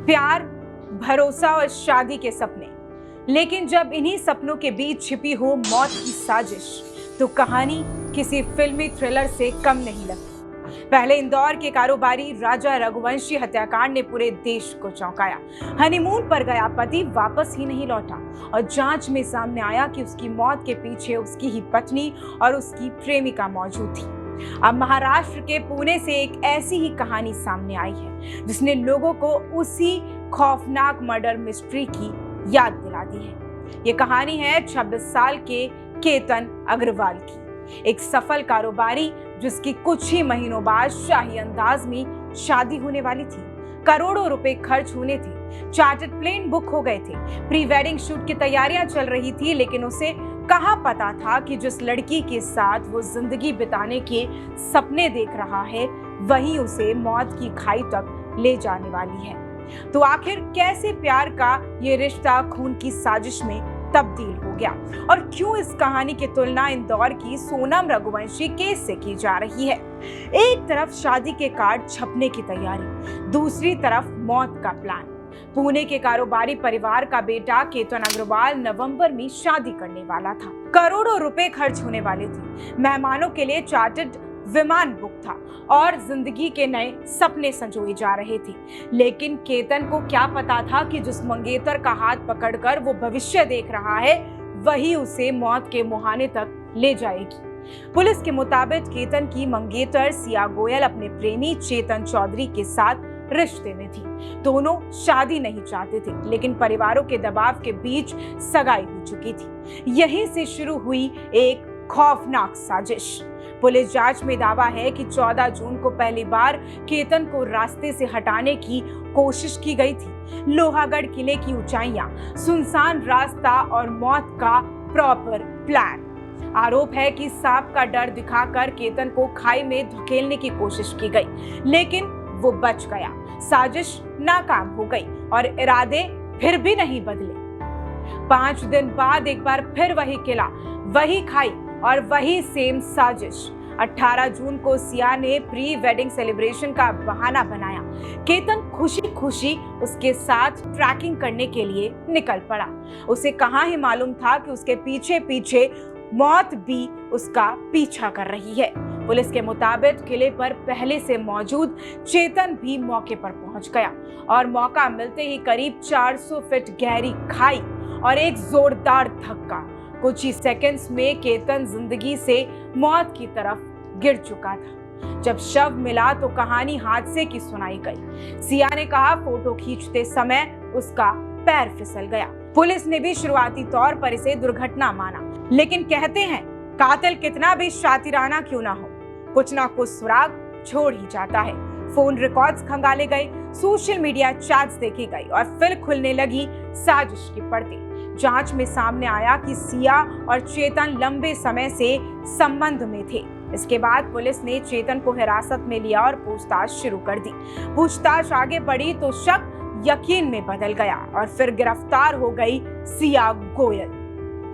प्यार, भरोसा और शादी के सपने। लेकिन जब इन्हीं सपनों के बीच छिपी हो मौत की साजिश, तो कहानी किसी फिल्मी थ्रिलर से कम नहीं लगती। पहले इंदौर के कारोबारी राजा रघुवंशी हत्याकांड ने पूरे देश को चौंकाया। हनीमून पर गया पति वापस ही नहीं लौटा और जांच में सामने आया कि उसकी मौत के पीछे उसकी ही पत्नी और उसकी प्रेमिका मौजूद थी। अब महाराष्ट्र के पुणे से एक ऐसी ही कहानी सामने आई है जिसने लोगों को उसी खौफनाक मर्डर मिस्ट्री की याद दिला दी है। ये कहानी है 26 साल के केतन अग्रवाल की, एक सफल कारोबारी जिसकी कुछ ही महीनों बाद शाही अंदाज में शादी होने वाली थी। करोड़ों रुपए खर्च होने थे, चार्टर्ड प्लेन बुक हो गए थे, प्री वेडिंग शूट की तैयारियां चल रही थी, लेकिन उसे कहाँ पता था कि जिस लड़की के साथ वो जिंदगी बिताने के सपने देख रहा है वही उसे मौत की खाई तक ले जाने वाली है। तो आखिर कैसे प्यार का ये रिश्ता खून की साजिश में तब्दील हो गया और क्यों इस कहानी की तुलना इंदौर की सोनम रघुवंशी केस से की जा रही है। एक तरफ शादी के कार्ड छपने की तैयारी, दूसरी तरफ मौत का प्लान। पुणे के कारोबारी परिवार का बेटा केतन अग्रवाल नवंबर में शादी करने वाला था। करोड़ों रुपए खर्च होने वाले थे, मेहमानों के लिए चार्टर्ड विमान बुक था और जिंदगी के नए सपने संजोए जा रहे थे। लेकिन केतन को क्या पता था कि जिस मंगेतर का हाथ पकड़कर वो भविष्य देख रहा है वही उसे मौत के मुहाने तक ले जाएगी। पुलिस के मुताबिक केतन की मंगेतर सिया गोयल अपने प्रेमी चेतन चौधरी के साथ रिश्ते में थी। दोनों शादी नहीं चाहते थे, लेकिन परिवारों के दबाव के बीच सगाई हो चुकी थी। यहीं से शुरू हुई एक खौफनाक साजिश। पुलिस जांच में दावा है कि 14 जून को पहली बार केतन को रास्ते से हटाने की कोशिश की गई थी। लोहागढ़ किले की ऊंचाइयां, सुनसान रास्ता और मौत का प्रॉपर प्लान। आरोप है कि सांप का डर दिखाकर केतन को खाई में धकेलने की कोशिश की गई, लेकिन वो बच गया। साजिश नाकाम हो गई और इरादे फिर भी नहीं बदले। 5 दिन बाद एक बार फिर वही किला, वही खाई और वही सेम साजिश। 18 जून को सिया ने प्री वेडिंग सेलिब्रेशन का बहाना बनाया। केतन खुशी खुशी उसके साथ ट्रैकिंग करने के लिए निकल पड़ा। उसे कहाँ ही मालूम था कि उसके पीछे पीछे मौत भी उसका पीछा कर रही है। पुलिस के मुताबिक किले पर पहले से मौजूद चेतन भी मौके पर पहुंच गया और मौका मिलते ही करीब 400 फीट गहरी खाई और एक जोरदार धक्का। कुछ ही सेकंड्स में केतन जिंदगी से मौत की तरफ गिर चुका था। जब शव मिला तो कहानी हादसे की सुनाई गई। सिया ने कहा फोटो खींचते समय उसका पैर फिसल गया। पुलिस ने भी शुरुआती तौर पर इसे दुर्घटना माना, लेकिन कहते हैं कातिल कितना भी शातिराना क्यों ना हो, कुछ ना कुछ सुराग छोड़ ही जाता है। फोन रिकॉर्ड्स खंगाले गए, सोशल मीडिया चैट्स देखी गई और फिर खुलने लगी साजिश की पर्दे। जांच में सामने आया कि सिया और चेतन लंबे समय से संबंध में थे। इसके बाद पुलिस ने चेतन को हिरासत में लिया और पूछताछ शुरू कर दी। पूछताछ आगे बढ़ी तो शक यकीन में बदल गया और फिर गिरफ्तार हो गई सिया गोयल।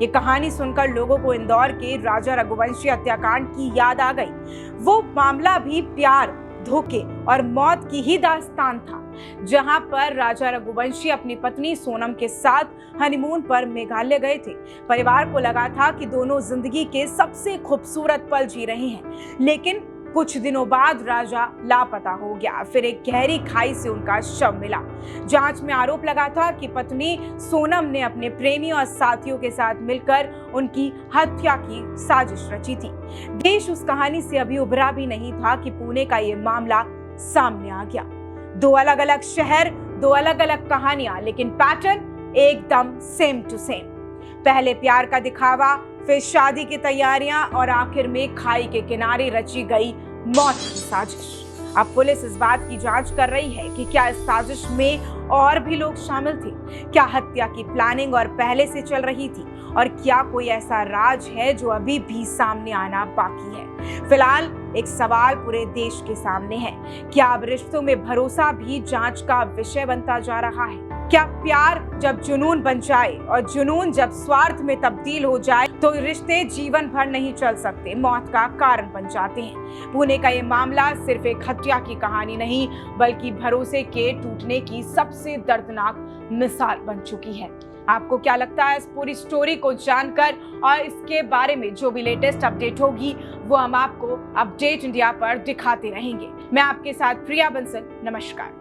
ये कहानी सुनकर लोगों को इंदौर के राजा रघुवंशी हत्याकांड की याद आ गई। वो मामला भी प्यार, धोखे और मौत की ही दास्तान था, जहां पर राजा रघुवंशी अपनी पत्नी सोनम के साथ हनीमून पर मेघालय गए थे। परिवार को लगा था कि दोनों जिंदगी के सबसे खूबसूरत पल जी रहे हैं, लेकिन कुछ दिनों बाद राजा लापता हो गया। फिर एक गहरी खाई से उनका शव मिला। जांच में आरोप लगा था कि पत्नी सोनम ने अपने प्रेमी और साथियों के साथ मिलकर उनकी हत्या की साजिश रची थी। देश उस कहानी से अभी उभरा भी नहीं था कि पुणे का ये मामला सामने आ गया। 2 अलग अलग शहर, 2 अलग अलग कहानियां, लेकिन पैटर्न एकदम सेम टू सेम। पहले प्यार का दिखावा, फिर शादी की तैयारियां और आखिर में खाई के किनारे रची गई मौत की साजिश। अब पुलिस इस बात की जांच कर रही है कि क्या इस साजिश में और भी लोग शामिल थे, क्या हत्या की प्लानिंग और पहले से चल रही थी और क्या कोई ऐसा राज है जो अभी भी सामने आना बाकी है। फिलहाल एक सवाल पूरे देश के सामने है, क्या अब रिश्तों में भरोसा भी जांच का विषय बनता जा रहा है? क्या प्यार जब जुनून बन जाए और जुनून जब स्वार्थ में तब्दील हो जाए तो रिश्ते जीवन भर नहीं चल सकते, मौत का कारण बन जाते हैं। पुणे का ये मामला सिर्फ एक हत्या की कहानी नहीं, बल्कि भरोसे के टूटने की सबसे दर्दनाक मिसाल बन चुकी है। आपको क्या लगता है इस पूरी स्टोरी को जानकर? और इसके बारे में जो भी लेटेस्ट अपडेट होगी वो हम आपको अपडेट इंडिया पर दिखाते रहेंगे। मैं आपके साथ प्रिया बंसल, नमस्कार।